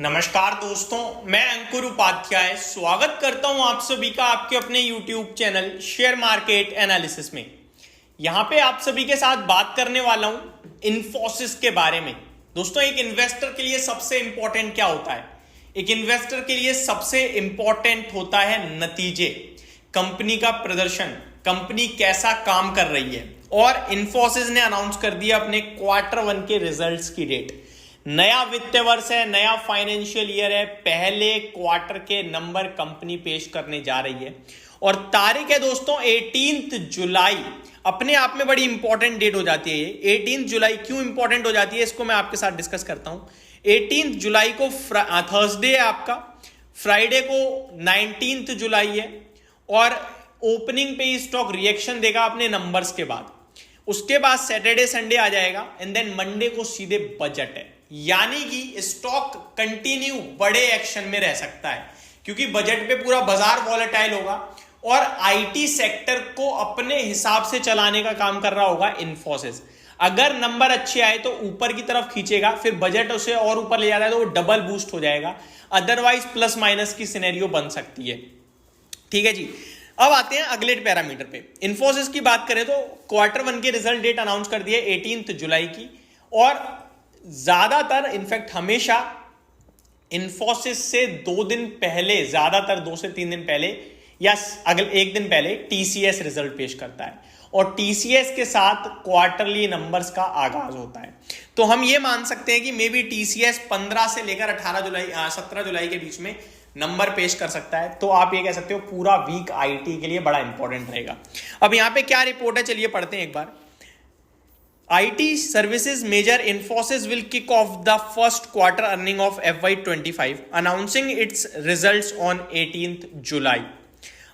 नमस्कार दोस्तों, मैं अंकुर उपाध्याय स्वागत करता हूं आप सभी का आपके अपने YouTube channel share market analysis में। यहां पे आप सभी के साथ बात करने वाला हूं इन्फोसिस के बारे में। दोस्तों, एक इन्वेस्टर के लिए सबसे इंपॉर्टेंट क्या होता है? एक इन्वेस्टर के लिए सबसे इंपॉर्टेंट होता है नतीजे, कंपनी का प्रदर्शन, कंपनी कैसा काम कर रही है। और इन्फोसिस ने अनाउंस कर दिया अपने Q1 के रिजल्ट्स की डेट। नया वित्तीय वर्ष है, नया फाइनेंशियल ईयर है, पहले क्वार्टर के नंबर कंपनी पेश करने जा रही है और तारीख है दोस्तों 18 जुलाई। अपने आप में बड़ी इंपॉर्टेंट डेट हो जाती है ये। 18 जुलाई क्यों इंपॉर्टेंट हो जाती है इसको मैं आपके साथ डिस्कस करता हूं। 18 जुलाई को थर्सडे है आपका, फ्राइडे को 19 जुलाई है और ओपनिंग पे ही स्टॉक रिएक्शन देगा अपने नंबर्स के बाद। उसके बाद सैटरडे संडे आ जाएगा एंड देन मंडे को सीधे बजट है, यानी कि स्टॉक कंटिन्यू बड़े एक्शन में रह सकता है क्योंकि बजट पे पूरा बाजार वॉलेटाइल होगा और आईटी सेक्टर को अपने हिसाब से चलाने का काम कर रहा होगा इन्फोसिस। अगर नंबर अच्छे आए तो ऊपर की तरफ खींचेगा, फिर बजट उसे और ऊपर ले जाता है तो वो डबल बूस्ट हो जाएगा, अदरवाइज प्लस माइनस की सिनेरियो बन सकती है। ठीक है जी, अब आते हैं अगले पैरामीटर पे। इन्फोसिस की बात करें तो Q1 के रिजल्ट डेट अनाउंस कर दिए 18 जुलाई की और ज्यादातर इनफैक्ट हमेशा इन्फोसिस से 2 दिन पहले, ज्यादातर 2 से 3 दिन पहले या अगले 1 दिन पहले टीसीएस रिजल्ट पेश करता है और टीसीएस के साथ क्वार्टरली नंबर्स का आगाज होता है। तो हम ये मान सकते हैं कि मे बी टीसीएस 15 से लेकर 17 जुलाई के बीच में नंबर पेश कर सकता है। तो आप ये कह सकते हो पूरा वीक आईटी के लिए बड़ा इंपॉर्टेंट रहेगा। अब यहां पे क्या रिपोर्ट है, चलिए पढ़ते हैं एक बार। IT services major Infosys will kick off the first quarter earning of FY25, announcing its results on 18th July.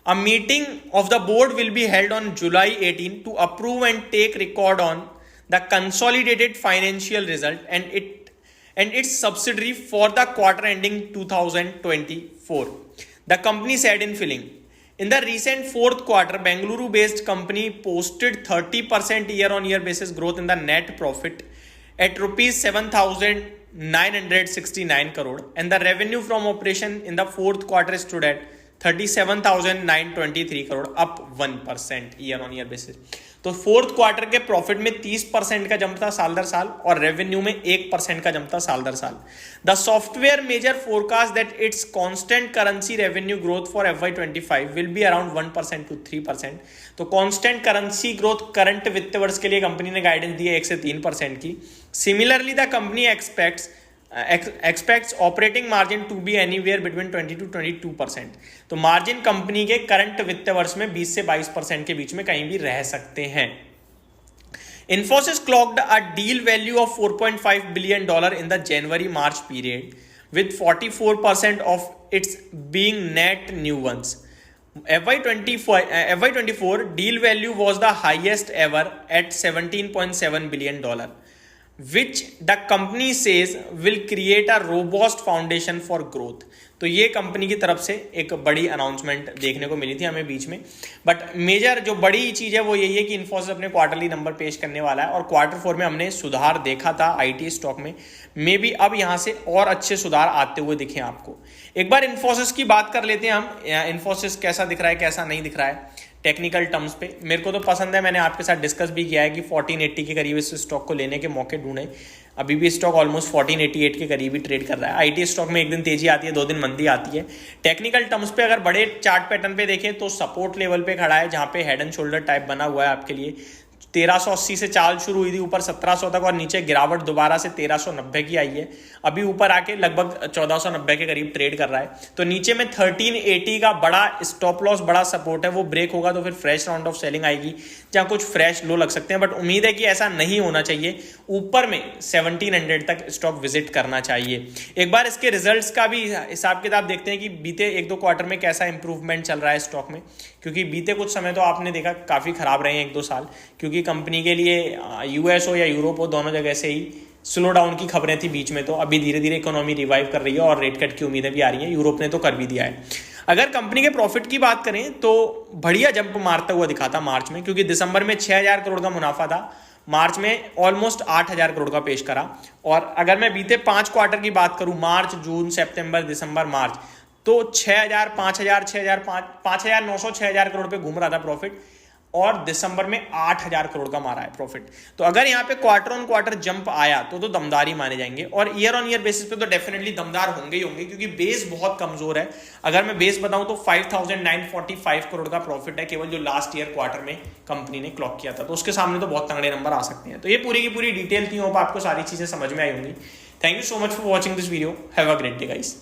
A meeting of the board will be held on July 18 to approve and take record on the consolidated financial result and its subsidiary for the quarter ending 2024. The company said in filing. In the recent fourth quarter, Bengaluru-based company posted 30% year-on-year basis growth in the net profit at rupees 7,969 crore, and the revenue from operation in the fourth quarter stood at 37,923 crore, up 1% year-on-year basis. तो fourth quarter के profit में 30% का jump था साल दर साल और revenue में 1% का जंप था साल दर साल। The software major forecast that it's constant currency revenue growth for FY25 will be around 1% to 3%। तो कांस्टेंट करेंसी ग्रोथ करंट वित्तीय वर्ष के लिए कंपनी ने गाइडेंस दी है 1 से 3% की। Similarly the company expects operating margin to be anywhere between 20 to 22%। तो मार्जिन कंपनी के करंट वित्तीय वर्ष में 20 से 22% के बीच में कहीं भी रह सकते हैं। Infosys clocked a deal value of $4.5 billion in the January-March period, with 44% of its being net new ones. FY24 deal value was the highest ever at $17.7 billion. Which the company says will create a robust foundation for growth। तो ये company की तरफ से एक बड़ी announcement देखने को मिली थी हमें बीच में, बट मेजर जो बड़ी चीज है वो यही है कि इन्फोसिस अपने क्वार्टरली नंबर पेश करने वाला है और Q4 में हमने सुधार देखा था आईटी स्टॉक में, मे बी अब यहाँ से और अच्छे सुधार आते हुए दिखे आपको। एक बार इन्फोसिस की बात कर लेते हैं हम, इन्फोसिस कैसा दिख रहा है कैसा नहीं दिख रहा है टेक्निकल टर्म्स पे। मेरे को तो पसंद है, मैंने आपके साथ डिस्कस भी किया है कि 1480 के करीब इस स्टॉक को लेने के मौके ढूंढे। अभी भी स्टॉक ऑलमोस्ट 1488 के करीब ही ट्रेड कर रहा है। आईटी स्टॉक में एक दिन तेजी आती है, 2 दिन मंदी आती है। टेक्निकल टर्म्स पे अगर बड़े चार्ट पैटर्न पे देखें तो सपोर्ट लेवल पे खड़ा है, जहां पे हेड एंड शोल्डर टाइप बना हुआ है आपके लिए। 1380 से चाल शुरू हुई थी, ऊपर 1700 तक और नीचे गिरावट दोबारा से 1390 की आई है। अभी ऊपर आके लगभग 1490 के करीब ट्रेड कर रहा है। तो नीचे में 1380 का बड़ा स्टॉप लॉस, बड़ा सपोर्ट है, वो ब्रेक होगा तो फिर फ्रेश राउंड ऑफ सेलिंग आएगी जहां कुछ फ्रेश लो लग सकते हैं, बट उम्मीद है कि ऐसा नहीं होना चाहिए। ऊपर में 1700 तक स्टॉक विजिट करना चाहिए। एक बार इसके रिजल्ट्स का भी हिसाब किताब देखते हैं कि बीते 1-2 क्वार्टर में कैसा इंप्रूवमेंट चल रहा है स्टॉक में, क्योंकि बीते कुछ समय तो आपने देखा काफी खराब रहे हैं 1-2 साल, क्योंकि कंपनी के लिए यूएस हो या यूरोप हो, दोनों जगह से ही स्लो डाउन की खबरें थी बीच में। तो अभी धीरे धीरे इकोनॉमी रिवाइव कर रही है और रेट कट की उम्मीदें भी आ रही हैं, यूरोप ने तो कर भी दिया है। अगर कंपनी के प्रॉफिट की बात करें तो बढ़िया जंप मारता हुआ दिखा था मार्च में, क्योंकि दिसंबर में 6000 करोड़ का मुनाफा था, मार्च में ऑलमोस्ट 8,000 करोड़ का पेश करा। और अगर मैं बीते 5 क्वार्टर की बात करूं, मार्च, जून, सितंबर, दिसंबर, मार्च, तो 6,000, 5,000, 6,000, 5,900, 6,000 करोड़ पे घूम रहा था प्रॉफिट, और दिसंबर में 8,000 करोड़ का मारा है प्रॉफिट। तो अगर यहाँ पे क्वार्टर ऑन क्वार्टर जंप आया तो दमदार ही माने जाएंगे, और ईयर ऑन ईयर बेसिस पे तो डेफिनेटली दमदार होंगे ही होंगे, क्योंकि बेस बहुत कमजोर है। अगर मैं बेस बताऊं तो 5,945 करोड़ का प्रॉफिट है केवल, जो लास्ट ईयर क्वार्टर में कंपनी ने क्लॉक किया था। तो उसके सामने तो बहुत तगड़े नंबर आ सकते हैं। तो ये पूरी की पूरी डिटेल थी, होप आपको सारी चीजें समझ में आई होंगी। Thank you so much for watching this video. Have a great day guys.